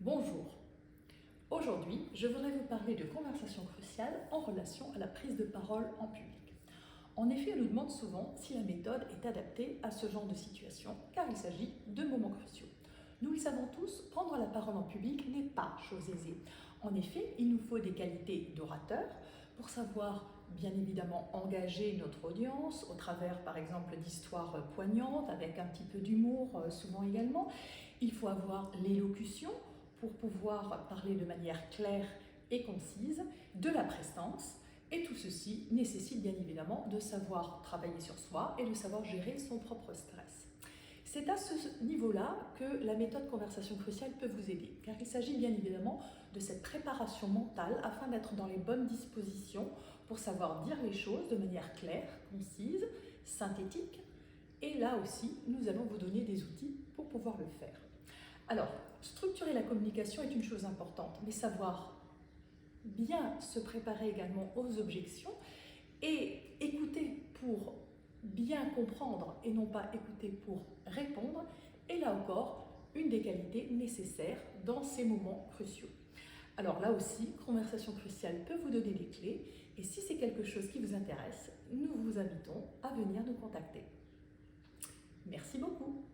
Bonjour. Aujourd'hui, je voudrais vous parler de conversation cruciale en relation à la prise de parole en public. En effet, on nous demande souvent si la méthode est adaptée à ce genre de situation, car il s'agit de moments cruciaux. Nous le savons tous, prendre la parole en public n'est pas chose aisée. En effet, il nous faut des qualités d'orateur pour savoir bien évidemment engager notre audience au travers par exemple d'histoires poignantes avec un petit peu d'humour souvent également. Il faut avoir l'élocution pour pouvoir parler de manière claire et concise, de la prestance, et tout ceci nécessite bien évidemment de savoir travailler sur soi et de savoir gérer son propre stress. C'est à ce niveau-là que la méthode conversation cruciale peut vous aider, car il s'agit bien évidemment de cette préparation mentale afin d'être dans les bonnes dispositions pour savoir dire les choses de manière claire, concise, synthétique, et là aussi, nous allons vous donner des outils pour pouvoir le faire. Alors, structurer la communication est une chose importante, mais savoir bien se préparer également aux objections et écouter pour bien comprendre et non pas écouter pour répondre est là encore une des qualités nécessaires dans ces moments cruciaux. Alors là aussi, Conversation Cruciale peut vous donner des clés et si c'est quelque chose qui vous intéresse, nous vous invitons à venir nous contacter. Merci beaucoup.